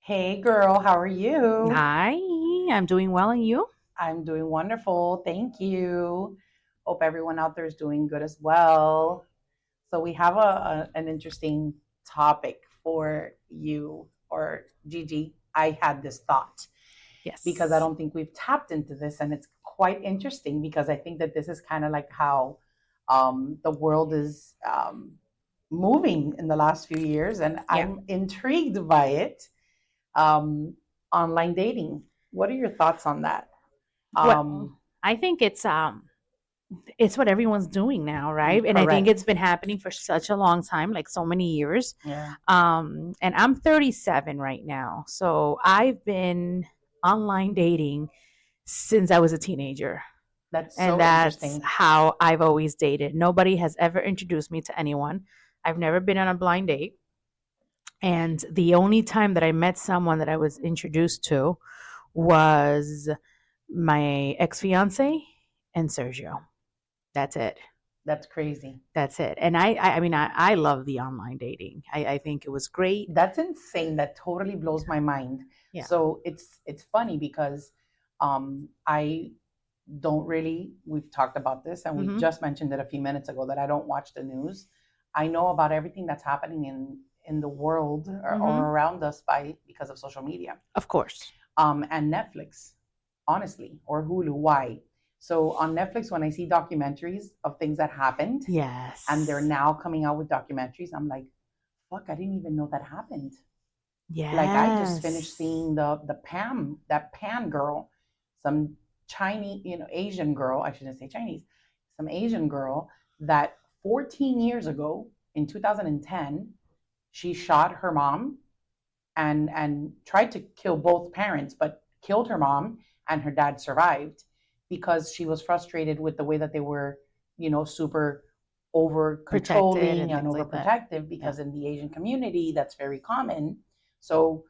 Hey girl, how are you? Hi, I'm doing well, and you? I'm doing wonderful. Thank you. Hope everyone out there is doing good as well. So we have an interesting topic for you or Gigi. I had this thought because I Yes. don't think we've tapped into this, and it's quite interesting because I think that this is kind of like how the world is moving in the last few years, and Yeah. I'm intrigued by it. um, Online dating. What are your thoughts on that? Well, Um, I think it's what everyone's doing now, right? And I think Correct. it's been happening for such a long time, like so many years. Yeah, And I'm 37 right now, so I've been online dating since I was a teenager, that's and so that's interesting. how I've always dated. Nobody has ever introduced me to anyone. I've never been on a blind date. And the only time that I met someone that I was introduced to was my ex fiance and Sergio. That's it. That's crazy. That's it. And I love the online dating. I think it was great. That's insane. That totally blows my mind. Yeah. So it's funny because I don't really. We've talked about this, and we Mm-hmm. just mentioned it a few minutes ago that I don't watch the news. I know about everything that's happening in the world Mm-hmm. or around us by because of social media. Of course. And Netflix, honestly, or Hulu. Why? So on Netflix, when I see documentaries of things that happened, and they're Yes. now coming out with documentaries, I'm like, fuck, I didn't even know that happened. Like I just finished Yes. seeing that Pan girl, some Chinese, Asian girl. I shouldn't say Chinese, some Asian girl that 14 years ago in 2010, she shot her mom and tried to kill both parents, but killed her mom, and her dad survived because she was frustrated with the way that they were, super over Protected controlling and and things like that. overprotective Yeah. because in the Asian community that's very common. So,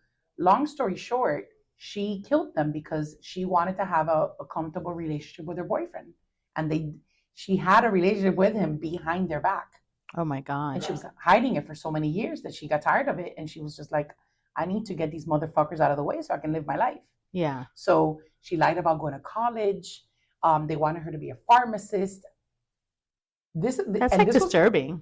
long story short, she killed them because she wanted to have a comfortable relationship with her boyfriend, and she had a relationship with him behind their back, Oh my and God. she was hiding it for so many years that she got tired of it, and she was just like, I need to get these motherfuckers out of the way so I can live my life. Yeah. So she lied about going to college. They wanted her to be a pharmacist. This That's and like this was disturbing.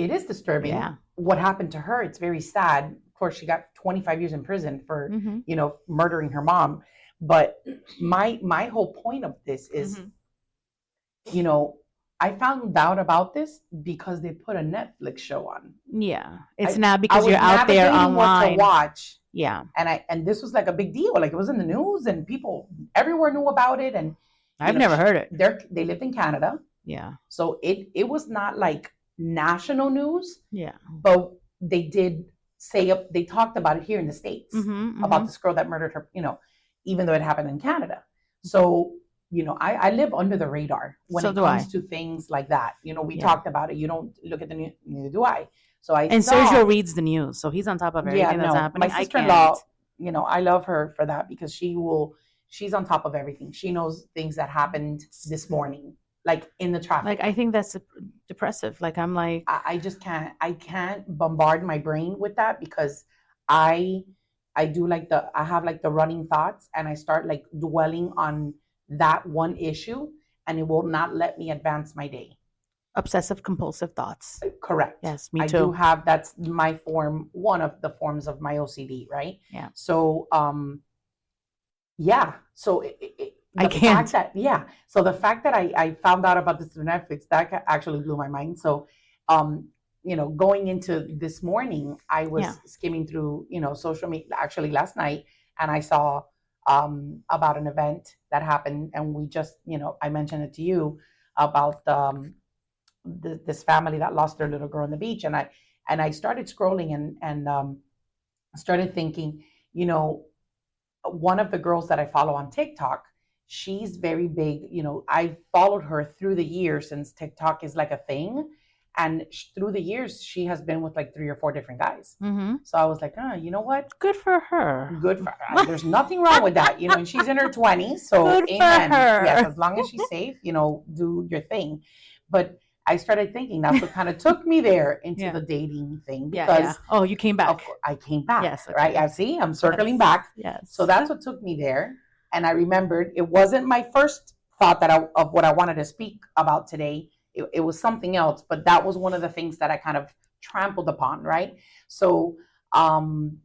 It is disturbing Yeah. what happened to her. It's very sad. Of course, she got 25 years in prison for Mm-hmm. murdering her mom. But my whole point of this is, Mm-hmm. you know, I found out about this because they put a Netflix show on. Yeah. It's I not I because you're was out there navigating what to online. watch, Yeah. and this was like a big deal. Like it was in the news, and people everywhere knew about it. And I've never heard it. they lived in Canada, Yeah. so it was not like national news, Yeah. but they did they talked about it here in the States Mm-hmm. about Mm-hmm. this girl that murdered her. Even though it happened in Canada. So I live under the radar when So it do comes I. to things like that. We Yeah. talked about it. You don't look at the news, neither do I. So I And saw. Sergio reads the news, so he's on top of Yeah, everything that's no, my happening. I can't. sister-in-law, I love her for that because she's on top of everything. She knows things that happened this morning, like in the Like, traffic. I think that's depressive. Like, I'm like, I just can't bombard my brain with that because I I do like I have like the running thoughts, and I start like dwelling on that one issue, and it will not let me advance my day. obsessive compulsive thoughts. Correct. Yes, me I do too. have That's my form, one of the forms of my OCD, right? Yeah. So yeah. So I the fact can't. that so the fact that I found out about this on Netflix, that actually blew my mind. So going into this morning, I Yeah. was skimming through social media actually last night, and I saw about an event that happened, and we just I mentioned it to you about this family that lost their little girl on the beach, and I started scrolling and started thinking, you know one of the girls that I follow on TikTok, she's very big. I've followed her through the years since TikTok is like a thing. And through the years, she has been with like three or four different guys. Mm-hmm. So I was like, you know what? Good for her. Good for her. There's nothing wrong with that. And she's in her 20s. So Good for amen. Yes, her. as long as she's safe, do your thing. But I started thinking that's what kind of took me there into Yeah. the dating thing Yeah, because yeah. Oh, you came back. I came back. Yes, Right. okay. I see. I'm circling Yes. back. Yes. So that's what took me there. And I remembered it wasn't my first thought of what I wanted to speak about today. It was something else, but that was one of the things that I kind of trampled upon. Right. So um,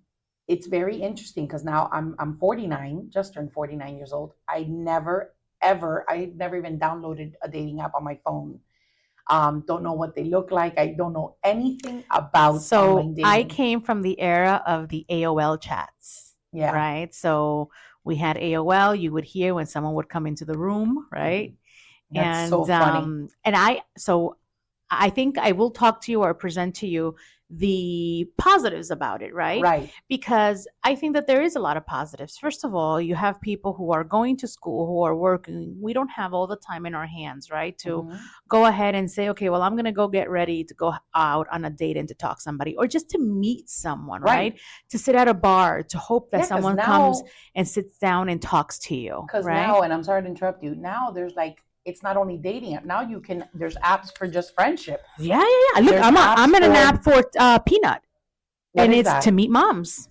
it's very interesting because now I'm 49, just turned 49 years old. I never even downloaded a dating app on my phone. Don't know what they look like. I don't know anything about So online dating. I came from the era of the AOL chats, Yeah. right? So we had AOL. You would hear when someone would come into the room, right? That's And so funny. and I think I will talk to you or present to you the positives about it, right? Right. Because I think that there is a lot of positives. First of all, you have people who are going to school, who are working. We don't have all the time in our hands, right? To Mhm. go ahead and say, okay, well, I'm going to go get ready to go out on a date and to talk to somebody or just to meet someone, right? To sit at a bar, to hope that someone comes and sits down and talks to you, Because right? now, and I'm sorry to interrupt you, now there's like, it's not only dating app. Now there's apps for just friendship. Yeah. Look, There's I'm apps in an for- app for Peanut. What And is it's that? to meet moms,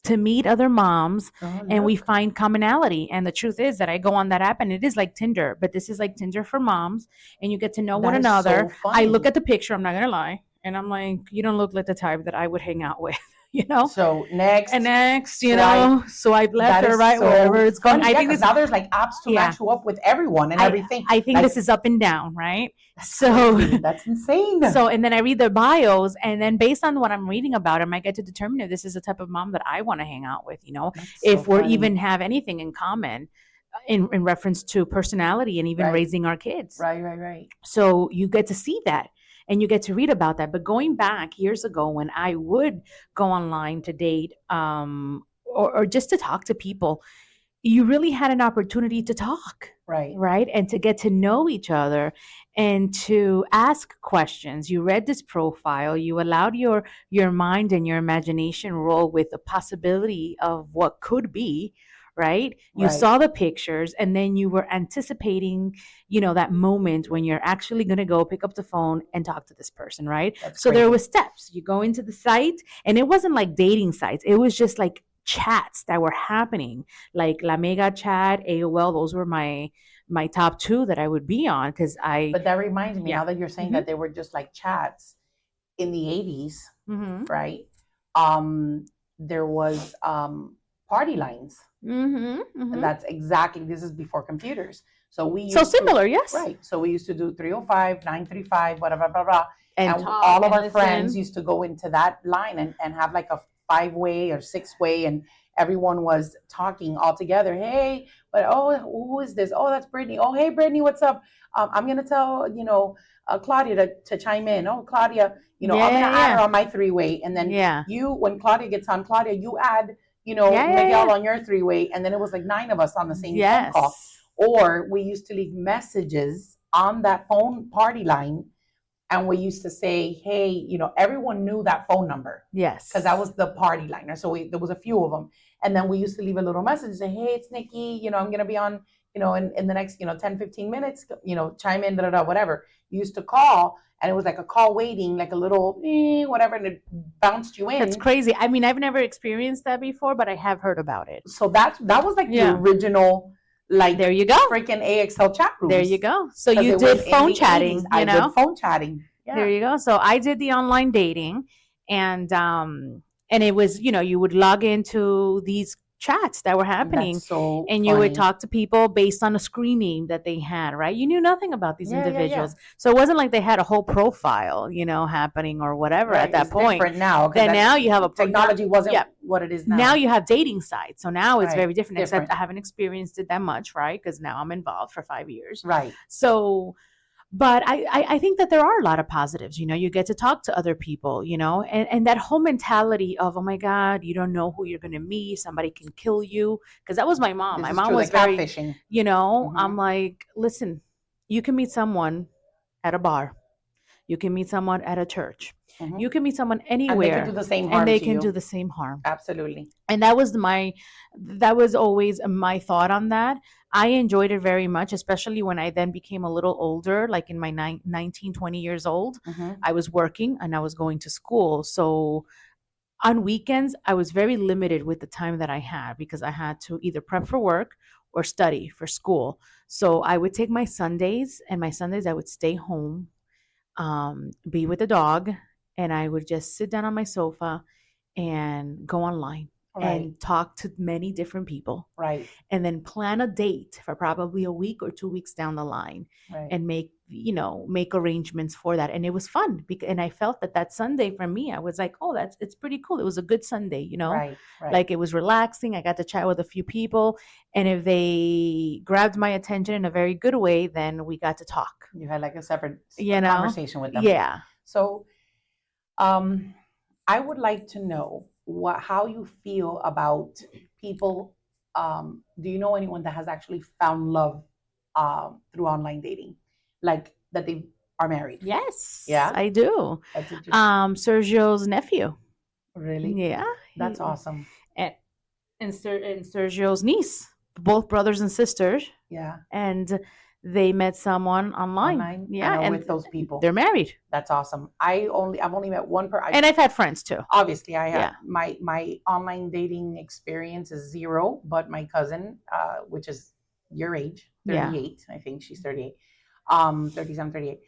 to meet other moms, Oh, and we look. find commonality. And the truth is that I go on that app and it is like Tinder, but this is like Tinder for moms, and you get to know one That is another. so funny. I look at the picture, I'm not gonna lie, and I'm like, you don't look like the type that I would hang out with, you know? So next, And next, you swipe. know, swipe left That or is right, so wherever it's going. funny. I think Yeah, 'cause this now there's like apps to Yeah. match you up with everyone and everything. I think Like, this is up and down, right? that's So crazy. That's insane. So, and then I read their bios, and then based on what I'm reading about them, I get to determine if this is the type of mom that I want to hang out with, you know, That's if so we're funny. even have anything in common in reference to personality and even Right. raising our kids. Right. So you get to see that and you get to read about that. But going back years ago when I would go online to date or just to talk to people, you really had an opportunity to talk. Right. And to get to know each other and to ask questions. You read this profile, you allowed your mind and your imagination roll with the possibility of what could be, right? You Right. saw the pictures and then you were anticipating, you know, that moment when you're actually going to go pick up the phone and talk to this person, right? That's So there crazy. was steps. You go into the site and it wasn't like dating sites. It was just like chats that were happening, like La Mega Chat, AOL. Those were my top two that I would be on because But that reminds me, Yeah. now that you're saying that they were just like chats in the 80s, Mm-hmm. right? There was party lines. Mm-hmm. And that's exactly, this is before computers. So we used So similar, yes. Right. So we used to do 305, 935, whatever, blah, blah. And And talk all of and our listen. friends used to go into that line and have like a 5-way or 6-way, and everyone was talking all together. Hey, but who is this? Oh, that's Brittany. Oh, hey, Brittany, what's up? I'm gonna tell Claudia to chime in. Oh, Claudia, I'm gonna add her on my 3-way, and then you, when Claudia gets on, Claudia, you add Miguel on your 3-way, and then it was like 9 of us on the same phone call. Or we used to leave messages on that phone party line. And we used to say, hey, everyone knew that phone number. Yes. Because that was the party liner. So there was a few of them. And then we used to leave a little message and say, hey, it's Nikki. I'm going to be on, in the next, 10, 15 minutes, chime in, whatever. You used to call, and it was like a call waiting, like a little whatever, and it bounced you in. That's crazy. I mean, I've never experienced that before, but I have heard about it. So that was like the original, like, there you go, freaking AXL chat rooms. There you go. So you did phone chatting. 80s, I did phone chatting. Yeah. There you go. So I did the online dating, and it was, you would log into these chats that were happening, and you would talk to people based on a screen name that they had, right? You knew nothing about these individuals. So it wasn't like they had a whole profile, happening or whatever at that point. Different now. Then now you have a technology wasn't what it is now. Now you have dating sites. So now it's very different, except I haven't experienced it that much, right? Because now I'm involved for 5 years. Right. So, but I think that there are a lot of positives. You get to talk to other people, and that whole mentality of, oh my God, you don't know who you're going to meet. Somebody can kill you. Because that was my mom. My mom was very, catfishing. I'm like, listen, you can meet someone at a bar. You can meet someone at a church. Mhm. You can meet someone And they anywhere can do the same harm and they to can you. do the same harm. Absolutely. And that was always my thought on that. I enjoyed it very much, especially when I then became a little older, like in my 19, 20 years old. Mhm. I was working and I was going to school. So on weekends, I was very limited with the time that I had because I had to either prep for work or study for school. So I would take my Sundays, and my Sundays I would stay home, be with the dog, and I would just sit down on my sofa and go online Right. and talk to many different people Right. and then plan a date for probably a week or 2 weeks down the line Right. and make arrangements for that. And it was fun because, and I felt that Sunday for me, I was like, oh, it's pretty cool. It was a good Sunday, Right. Right. like it was relaxing. I got to chat with a few people, and if they grabbed my attention in a very good way, then we got to talk. You had like a separate You know? conversation with them. Yeah. So, I would like to know how you feel about people. Do you know anyone that has actually found love through online dating, like that they are married? Yes. Yeah? I do. That's interesting. Sergio's nephew. Really? Yeah. That's awesome. And Sergio's niece, both brothers and sisters, Yeah. and they met someone online. Online. Yeah, And and with those people. they're married. That's awesome. I've only met one person. And I've had friends too. Obviously, I have Yeah. my online dating experience is zero, but my cousin, which is your age, Yeah. 38, I think she's 38, 37, 38.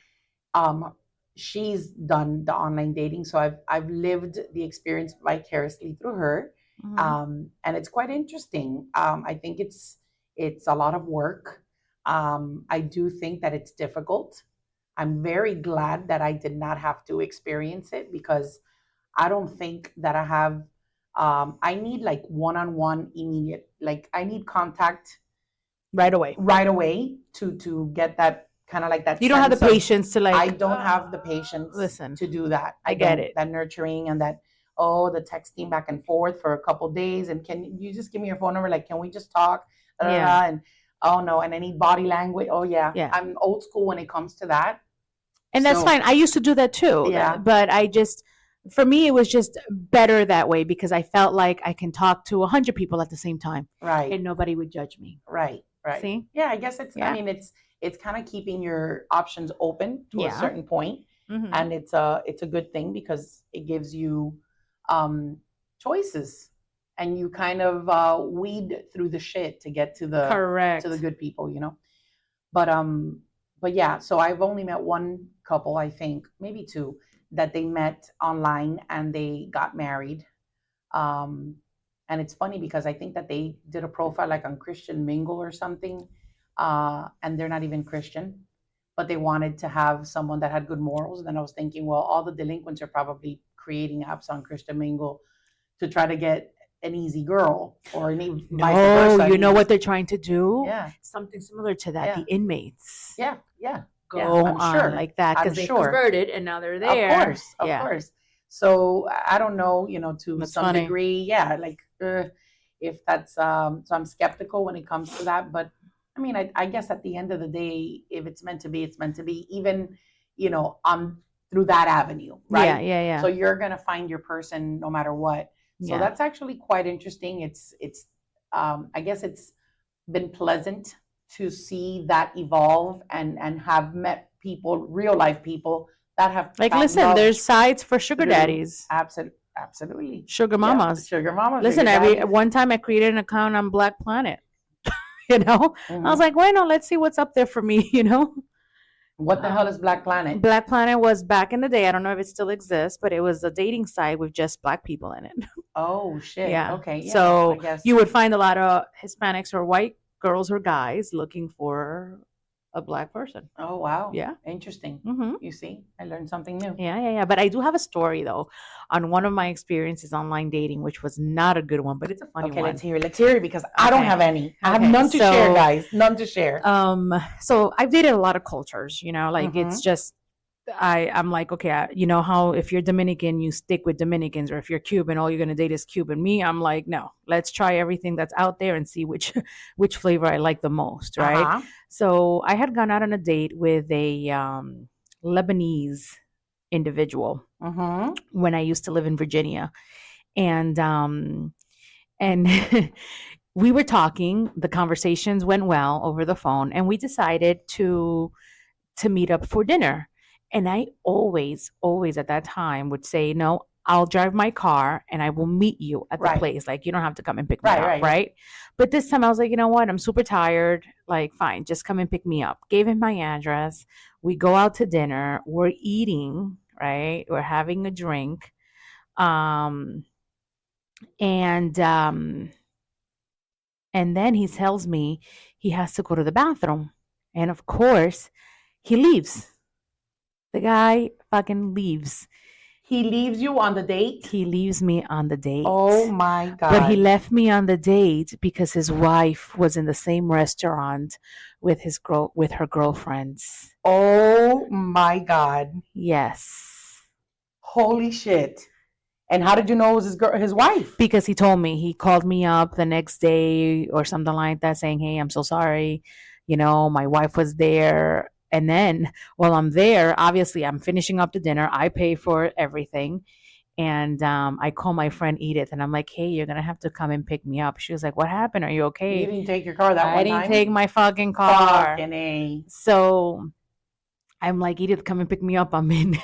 She's done the online dating, so I've lived the experience vicariously through her. Mhm. And it's quite interesting. I think it's a lot of work. I do think that it's difficult. I'm very glad that I did not have to experience it because I don't think that I have. I need like one-on-one immediate. Like I need contact Right away. right away to get that kind of like that. You don't have the sense of- patience to like. I don't have the patience Listen, to do that. I get don't. it. That nurturing and that the texting back and forth for a couple days and can you just give me your phone number? Like, can we just talk? Yeah. And oh no, and any body language. Oh yeah. Yeah. I'm old school when it comes to that. And that's So- fine. I used to do that too. Yeah. But for me, it was just better that way because I felt like I can talk to 100 people at the same time Right. and nobody would judge me. Right. Right. See? Yeah, I guess it's. Yeah. I mean, it's kind of keeping your options open to a Yeah. certain point, Mhm. and it's a good thing because it gives you choices, and you kind of weed through the shit to get to the Correct. to the good people, you know. But yeah. So I've only met one couple, I think, maybe two, that they met online and they got married. And it's funny because I think that they did a profile like on Christian Mingle or something, and they're not even Christian, but they wanted to have someone that had good morals. And then I was thinking, well, all the delinquents are probably creating apps on Christian Mingle to try to get an easy girl or vice No, versa. you know what they're trying to do? Yeah, Something similar to that. Yeah. The inmates yeah, yeah. go I'm on sure. like that I'm because they sure. converted and now they're there. Of Yeah. course. So I don't know, to That's some funny. degree, yeah, like if that's so I'm skeptical when it comes to that. But I mean, I guess at the end of the day, if it's meant to be, it's meant to be. Even through that avenue, right? Yeah, yeah, yeah. So you're gonna find your person no matter what. So Yeah. that's actually quite interesting. It's I guess it's been pleasant to see that evolve and have met people, real life people that have Like, found listen, love there's sites for sugar through- daddies, absolutely sugar Yeah, mamas. sugar mamas. Listen, sugar one time I created an account on Black Planet. You know, daddies. I was like, why not? Let's see what's up there for me. What the hell is Black Planet? Black Planet was back in the day. I don't know if it still exists, but it was a dating site with just Black people in it. Oh shit. Yeah. Okay. Yeah, So I guess. you would find a lot of Hispanics or white girls or guys looking for a Black person. Oh wow. Yeah. Interesting. Hmm. You see, I learned something new. Yeah. But I do have a story though on one of my experiences online dating, which was not a good one, but it's a funny Okay, one. let's hear it. Let's hear it because I don't Okay. have any. I have Okay, none to share, so- guys. None to share. So I've dated a lot of cultures, like Mhm. it's just I'm like, okay, you know how if you're Dominican, you stick with Dominicans, or if you're Cuban, all you're gonna date is Cuban. Me, I'm like, no, let's try everything that's out there and see which which flavor I like the most, right? Uh-huh. So I had gone out on a date with a Lebanese individual Mm-hmm. when I used to live in Virginia. And we were talking, the conversations went well over the phone, and we decided to meet up for dinner. And I always at that time would say, no, I'll drive my car and I will meet you at the Right. place. Like, you don't have to come and pick me Right, up, right, right? But this time I was like, you know what? I'm super tired. Like, fine, just come and pick me up. Gave him my address. We go out to dinner. We're eating, right? We're having a drink. Um, and and then he tells me he has to go to the bathroom. And of course, he leaves. The guy fucking leaves. He leaves you on the date? He leaves me on the date. Oh my God. But he left me on the date because his wife was in the same restaurant with her girlfriends. Oh my God. Yes. Holy shit. And how did you know it was his wife? Because he told me. He called me up the next day or something like that saying, hey, I'm so sorry. You know, my wife was there. And then while I'm there, obviously I'm finishing up the dinner. I pay for everything. And I call my friend Edith and I'm like, hey, you're going to have to come and pick me up. She was like, what happened? Are you okay? You didn't take your car that one time? I didn't take my fucking car. Fucking A. So I'm like, Edith, come and pick me up. I'm in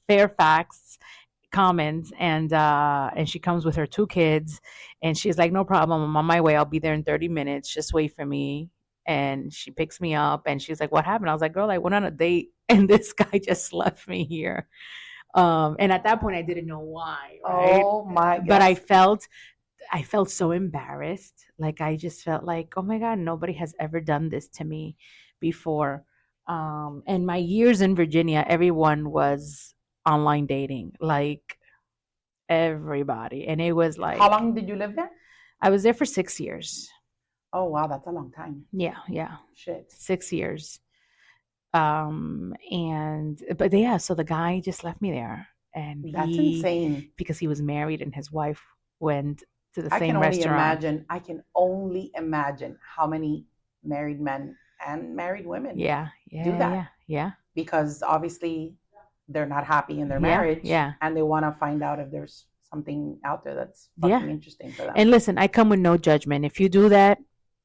Fairfax Commons, and she comes with her 2 kids, and she's like, no problem, I'm on my way, I'll be there in 30 minutes, just wait for me. And she picks me up and she's like, what happened? I was like, girl, I went on a date and this guy just left me here. And at that point I didn't know why, right? Oh my God. But I felt so embarrassed. Like, I just felt like, oh my God, nobody has ever done this to me before. And my years in Virginia, everyone was online dating, like everybody. And it was like, how long did you live there? I was there for 6 years. Oh wow, that's a long time. Yeah. Shit. 6 years. So the guy just left me there, and that's insane. Because he was married and his wife went to the I same can only restaurant. I can only imagine how many married men and married women do that. Yeah. Because obviously they're not happy in their marriage. Yeah. And they want to find out if there's something out there that's fucking interesting for them. And listen, I come with no judgment. If you do that,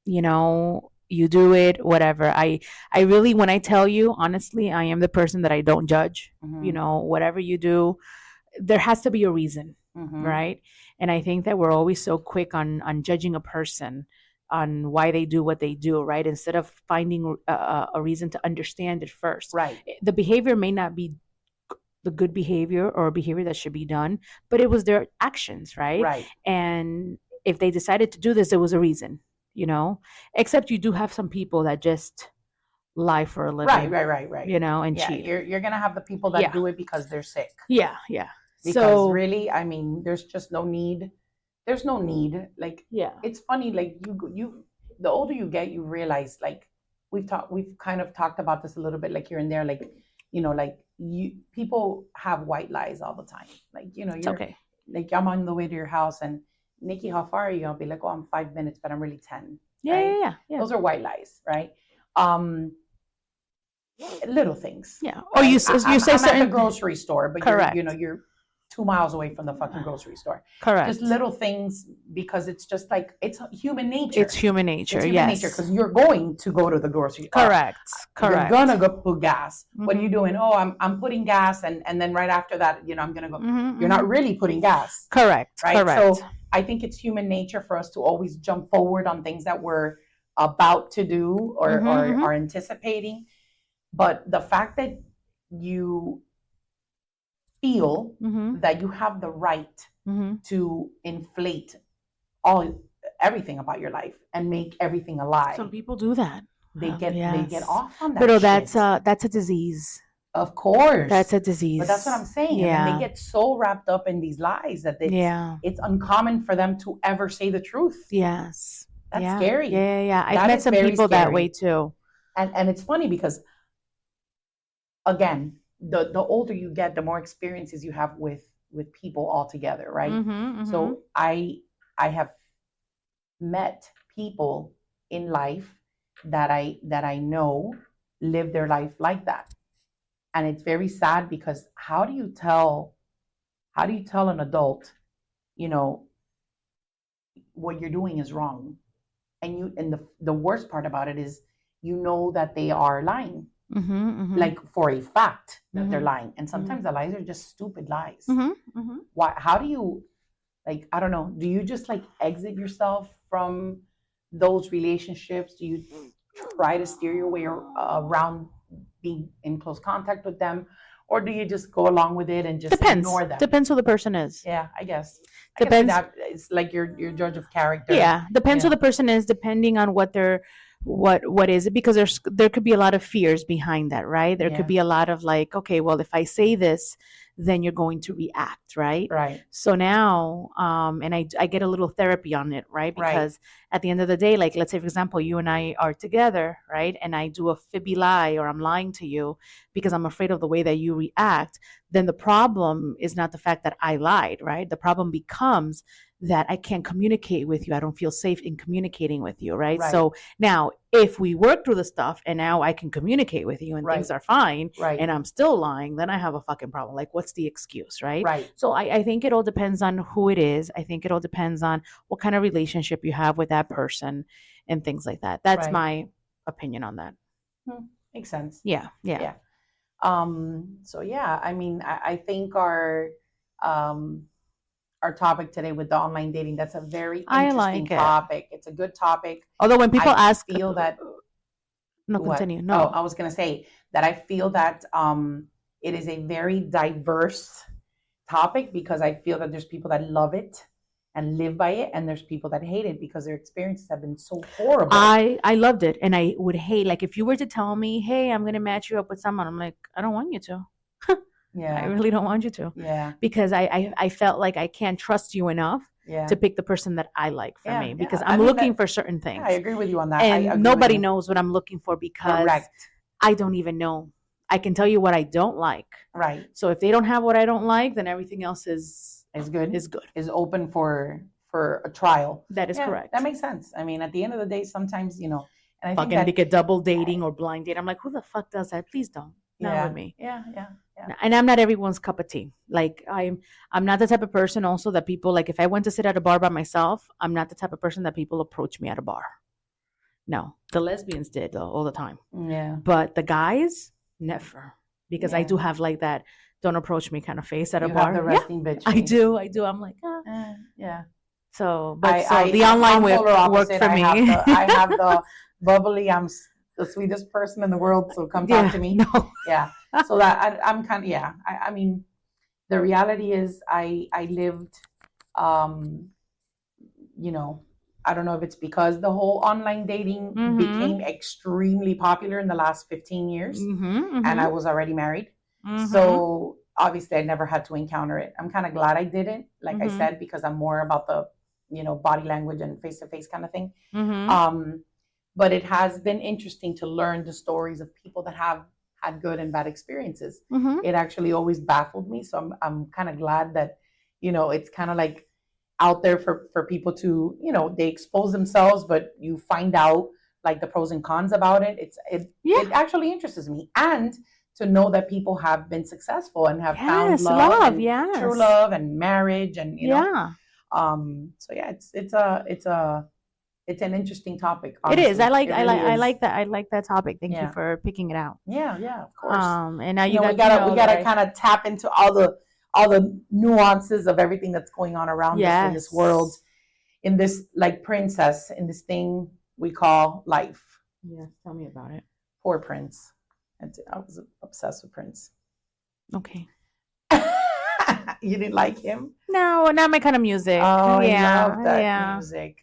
you know, you do it, whatever. I really, when I tell you, honestly, I am the person that I don't judge. Mm-hmm. You know, whatever you do, there has to be a reason, right? And I think that we're always so quick on judging a person on why they do what they do, right? Instead of finding a reason to understand it first. Right. The behavior may not be the good behavior or behavior that should be done, but it was their actions, right? Right. And if they decided to do this, there was a reason, you know? Except you do have some people that just lie for a living. Right. You know, and cheat. You're going to have the people that do it because they're sick. Yeah. Because really, I mean, there's just no need. There's no need. Like, it's funny, like you the older you get, you realize, like, we've kind of talked about this a little bit, like here and there, like, you know, like people have white lies all the time. Like, you know, you're okay. Like, I'm on the way to your house and Nikki, how far are you? I'll be like, oh, I'm 5 minutes, but I'm really 10. Yeah. Those are white lies, right? Little things. Yeah. Or you say I'm certain at the grocery store, but correct. You're 2 miles away from the fucking grocery store. Correct. Just little things, because it's just like, it's human nature. It's human nature. It's human nature, because you're going to go to the grocery store. Correct. You're gonna go put gas. What are you doing? Oh, I'm putting gas, and then right after that, you know, I'm gonna go. You're not really putting gas. Correct. Right. Correct. So I think it's human nature for us to always jump forward on things that we're about to do or are anticipating. But the fact that you feel that you have the right to inflate everything about your life and make everything a lie. Some people do that. They get off on that. But shit. that's a disease. Of course. That's a disease. But that's what I'm saying. Yeah. And they get so wrapped up in these lies that it's uncommon for them to ever say the truth. Yes. That's scary. Yeah. I've met some people that way too. And it's funny because, again, the older you get, the more experiences you have with people altogether, right? So I have met people in life that I know live their life like that, And it's very sad because how do you tell an adult, you know, what you're doing is wrong? And the worst part about it is you know that they are lying. Like for a fact that they're lying. And sometimes the lies are just stupid lies. Why, how do you, like, I don't know, do you just like exit yourself from those relationships? Do you try to steer your way around being in close contact with them, or do you just go along with it and just ignore them? Depends who the person is. Yeah, I guess. Depends. That it's like your judge of character. Yeah, depends who the person is, depending on what they're what is it, because there could be a lot of fears behind that, right? There could be a lot of like, okay, well, if I say this, then you're going to react, right? Right. So now, and I get a little therapy on it, right? Because at the end of the day, like, let's say, for example, you and I are together, right? And I do a fibby lie, or I'm lying to you because I'm afraid of the way that you react. Then the problem is not the fact that I lied, right? The problem becomes that I can't communicate with you. I don't feel safe in communicating with you, right? So now if we work through the stuff and now I can communicate with you and things are fine and I'm still lying, then I have a fucking problem. Like, what's the excuse, right? So I think it all depends on who it is. I think it all depends on what kind of relationship you have with that person and things like that. That's my opinion on that. Makes sense. Yeah. So yeah, I mean, I think our topic today with the online dating, that's a very interesting topic. It's a good topic. Although when people I feel that continue. No. I was going to say that I feel that it is a very diverse topic, because I feel that there's people that love it and live by it, and there's people that hate it because their experiences have been so horrible. I loved it, and I would hate, like, if you were to tell me, hey, I'm going to match you up with someone, I'm like, I don't want you to. Yeah, I really don't want you to. Yeah, because I felt like I can't trust you enough to pick the person that I like for me, because I'm looking for certain things. I agree with you on that. And nobody knows what I'm looking for, because I don't even know. I can tell you what I don't like. Right. So if they don't have what I don't like, then everything else is good. Is open for a trial. That is correct. That makes sense. I mean, at the end of the day, sometimes, you know, and I fucking think that, double dating or blind date. I'm like, who the fuck does that? Please don't. Not with me. Yeah. And I'm not everyone's cup of tea. Like, I'm not the type of person also that people, like, if I went to sit at a bar by myself, I'm not the type of person that people approach me at a bar. No, the lesbians did though, all the time. Yeah. But the guys, never, because I do have like that don't approach me kind of face at a bar. Have the resting bitch face. I do. I'm like, yeah. So, but the online worked for me. I have the bubbly. I'm the sweetest person in the world, so come talk to me. No. Yeah. So that I'm kind of, I mean, the reality is I lived, you know, I don't know if it's because the whole online dating became extremely popular in the last 15 years, and I was already married. So obviously I never had to encounter it. I'm kind of glad I didn't, like I said, because I'm more about the, you know, body language and face-to-face kind of thing. But it has been interesting to learn the stories of people that have had good and bad experiences. It actually always baffled me. So I'm kind of glad that, you know, it's kind of like out there for people to, you know, they expose themselves, but you find out like the pros and cons about it. It actually interests me. And to know that people have been successful and have found love and true love and marriage, and, you know, so yeah, it's an interesting topic. Honestly. It is. I like that topic. Thank you for picking it out. Yeah, of course. And now we gotta kind of tap into all the nuances of everything that's going on around us in this world, in this like princess, in this thing we call life. Yes, tell me about it. Poor Prince. I was obsessed with Prince. Okay. You didn't like him? No, not my kind of music. Oh, I love that music.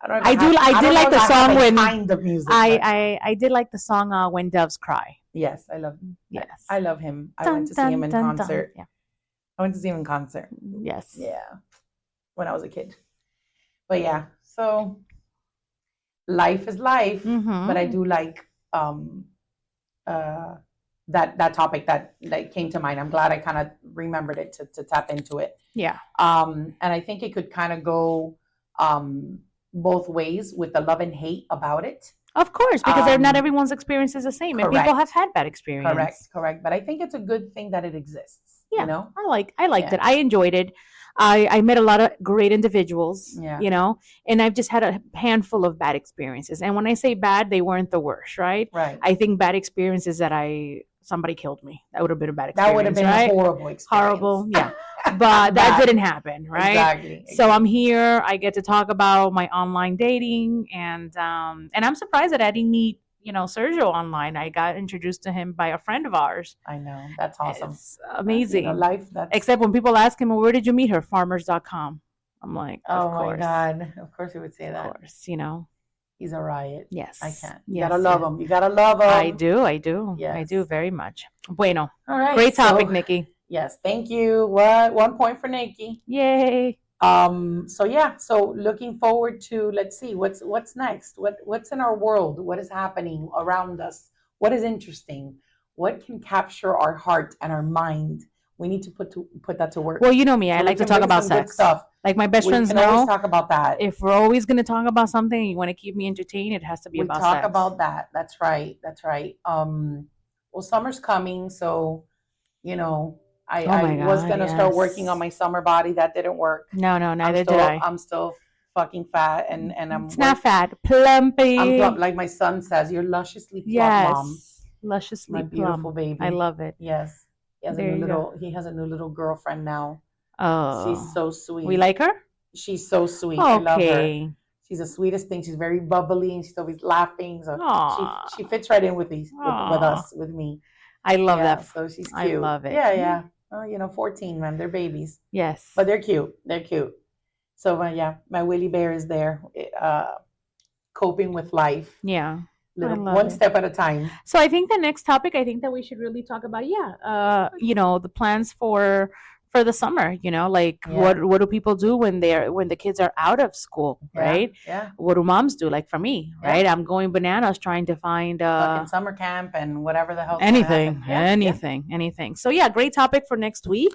I did like the song when kind of music. I did like the song When Doves Cry. Yes, I love him. Yes, I love him. I went to see him in concert. Yeah, I went to see him in concert. Yes. Yeah, when I was a kid. But yeah, so life is life. But I do like that topic that came to mind. I'm glad I kind of remembered it to tap into it. Yeah. And I think it could kind of go both ways with the love and hate about it. Of course, because they're not Um, everyone's experience is the same, and people have Correct. had bad experience. Correct. But I think it's a good thing that it exists, Yeah, you know? I liked Yeah. it. I enjoyed it. I met a lot of great individuals, Yeah. you know, and I've just had a handful of bad experiences. And when I say bad, they weren't the worst, right? Right. I think bad experiences that somebody killed me. That would have been a bad experience. That would have been right? a horrible experience. Horrible, yeah. But that Bad. didn't happen, right? Exactly. So I'm here. I get to talk about my online dating, and I'm surprised that I didn't meet, Sergio online. I got introduced to him by a friend of ours. I know. That's awesome. It's amazing. Life. That's... Except when people ask him, well, where did you meet her? Farmers.com. I'm like, oh of my course. God. Of course he would say that. Of course, He's a riot. Yes. I can't. You Yes, gotta love yes. him. You gotta love him. I do. I do Yes. very much. Bueno. All right. Great topic, so, Nikki. Yes. Thank you. What? 1 point for Nikki. Yay. So yeah, so looking forward to, let's see what's next. What's in our world? What is happening around us? What is interesting? What can capture our heart and our mind? We need to put that to work. Well, you know me. I So we like to can talk bring about some good sex. stuff. Like my best We friends can always know, talk about that. if we're always going to talk about something and you want to keep me entertained, it has to be We about talk sex. about that. That's right. Well, summer's coming, so I my was God, gonna start yes. working on my summer body. That didn't work. No, neither did I. I'm still fucking fat, and I'm It's not fat. Plumpy. I'm plump, like my son says. You're lusciously plump, Yes. mom. Lusciously My beautiful plump. baby. I love it. Yes, he has There you He has a new little girlfriend now. Oh. She's so sweet. We like her? She's so sweet. I love her. Okay. She's the sweetest thing. She's very bubbly, and she's always laughing. So Aw. she fits right in with Aw. us, with me. I love Yeah, that. So she's I cute. love it. Yeah. 14, man. They're babies, Yes. but they're cute. So yeah, my Willie Bear is there, coping with life, Yeah. little love one it. step at a time. So I think the next topic, I think that we should really talk about, the plans for the summer, like Yeah. what do people do when the kids are out of school, right? Yeah. What do moms do? Like for me, Yeah. right? I'm going bananas trying to find Fucking summer camp and whatever the hell. gonna anything, happen. anything. So yeah, great topic for next week.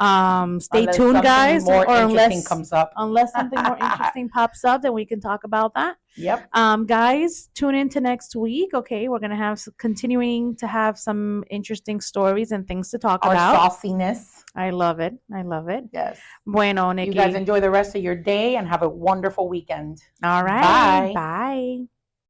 Stay Unless tuned, something guys, more or interesting comes up. unless something more interesting pops up, then we can talk about that. Yep. Guys, tune in to next week. Okay, we're gonna have continuing to have some interesting stories and things to talk Our about. sauciness. I love it. Yes. Bueno, Nikki. You guys enjoy the rest of your day and have a wonderful weekend. All right. Bye. Bye.